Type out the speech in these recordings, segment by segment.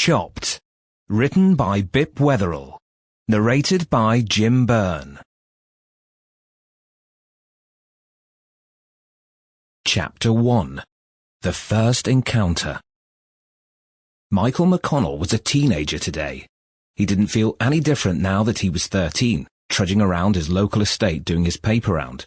Chopped. Written by Bip Wetherell. Narrated by Byrne. Chapter 1. The First Encounter. Michael McConnell was a teenager today. He didn't feel any different now that he was 13, trudging around his local estate doing his paper round.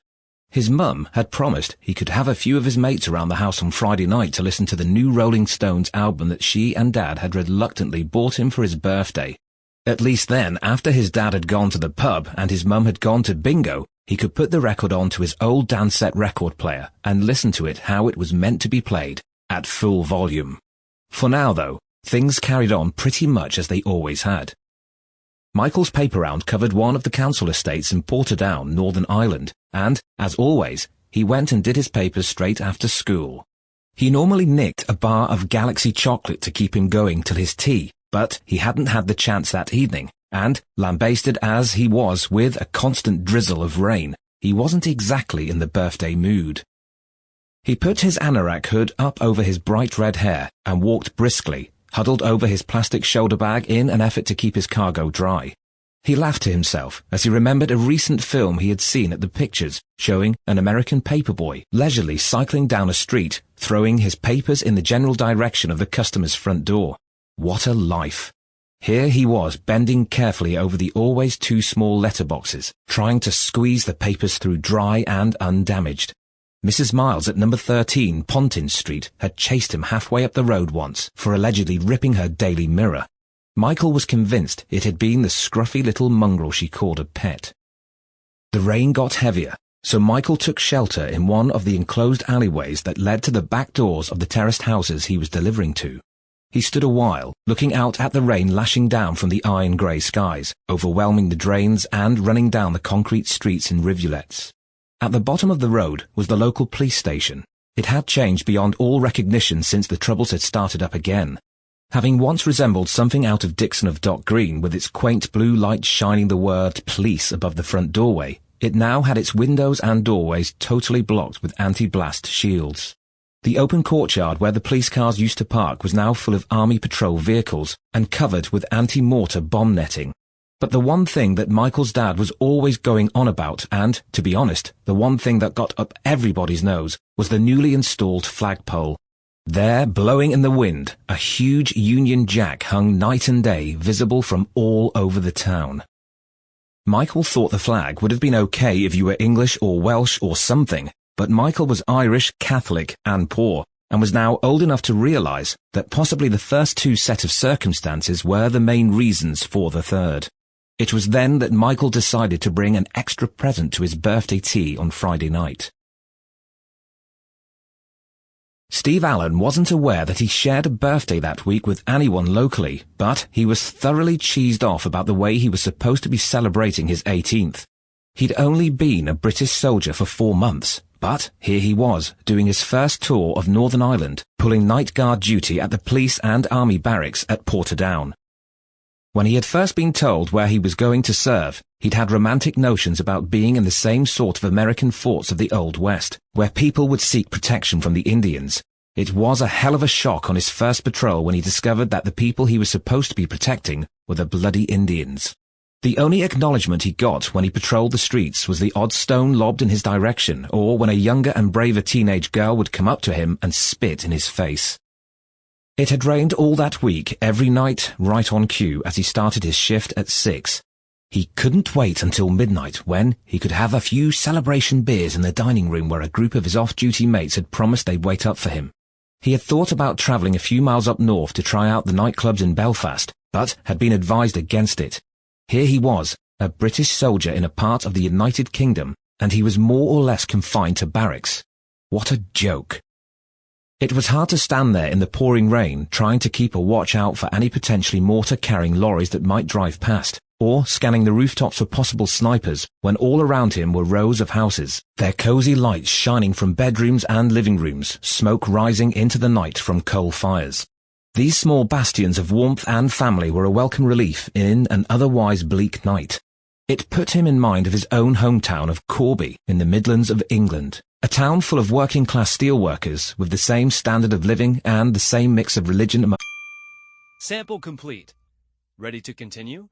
His mum had promised he could have a few of his mates around the house on Friday night to listen to the new Rolling Stones album that she and Dad had reluctantly bought him for his birthday. At least then, after his dad had gone to the pub and his mum had gone to bingo, he could put the record on to his old Dansette record player and listen to it how it was meant to be played, at full volume. For now, though, things carried on pretty much as they always had. Michael's paper round covered one of the council estates in Portadown, Northern Ireland, and, as always, he went and did his papers straight after school. He normally nicked a bar of Galaxy chocolate to keep him going till his tea, but he hadn't had the chance that evening, and, lambasted as he was with a constant drizzle of rain, he wasn't exactly in the birthday mood. He put his anorak hood up over his bright red hair and walked briskly, huddled over his plastic shoulder bag in an effort to keep his cargo dry. He laughed to himself as he remembered a recent film he had seen at the pictures showing an American paperboy leisurely cycling down a street, throwing his papers in the general direction of the customer's front door. What a life! Here he was bending carefully over the always too small letterboxes, trying to squeeze the papers through dry and undamaged. Mrs. Miles at number 13 Pontin Street had chased him halfway up the road once for allegedly ripping her Daily Mirror. Michael was convinced it had been the scruffy little mongrel she called a pet. The rain got heavier, so Michael took shelter in one of the enclosed alleyways that led to the back doors of the terraced houses he was delivering to. He stood a while, looking out at the rain lashing down from the iron-grey skies, overwhelming the drains and running down the concrete streets in rivulets. At the bottom of the road was the local police station. It had changed beyond all recognition since the troubles had started up again. Having once resembled something out of Dixon of Dock Green with its quaint blue light shining the word police above the front doorway, it now had its windows and doorways totally blocked with anti-blast shields. The open courtyard where the police cars used to park was now full of army patrol vehicles and covered with anti-mortar bomb netting. But the one thing that Michael's dad was always going on about, and, to be honest, the one thing that got up everybody's nose, was the newly installed flagpole. There, blowing in the wind, a huge Union Jack hung night and day, visible from all over the town. Michael thought the flag would have been okay if you were English or Welsh or something, but Michael was Irish, Catholic, and poor, and was now old enough to realize that possibly the first two set of circumstances were the main reasons for the third. It was then that Michael decided to bring an extra present to his birthday tea on Friday night. Steve Allen wasn't aware that he shared a birthday that week with anyone locally, but he was thoroughly cheesed off about the way he was supposed to be celebrating his 18th. He'd only been a British soldier for 4 months, but here he was, doing his first tour of Northern Ireland, pulling night guard duty at the police and army barracks at Portadown. When he had first been told where he was going to serve, he'd had romantic notions about being in the same sort of American forts of the Old West, where people would seek protection from the Indians. It was a hell of a shock on his first patrol when he discovered that the people he was supposed to be protecting were the bloody Indians. The only acknowledgement he got when he patrolled the streets was the odd stone lobbed in his direction, or when a younger and braver teenage girl would come up to him and spit in his face. It had rained all that week, every night, right on cue, as he started his shift at 6. He couldn't wait until midnight, when he could have a few celebration beers in the dining room where a group of his off-duty mates had promised they'd wait up for him. He had thought about travelling a few miles up north to try out the nightclubs in Belfast, but had been advised against it. Here he was, a British soldier in a part of the United Kingdom, and he was more or less confined to barracks. What a joke. It was hard to stand there in the pouring rain, trying to keep a watch out for any potentially mortar-carrying lorries that might drive past, or scanning the rooftops for possible snipers, when all around him were rows of houses, their cosy lights shining from bedrooms and living rooms, smoke rising into the night from coal fires. These small bastions of warmth and family were a welcome relief in an otherwise bleak night. It put him in mind of his own hometown of Corby in the Midlands of England, a town full of working-class steelworkers with the same standard of living and the same mix of religion. Sample complete. Ready to continue?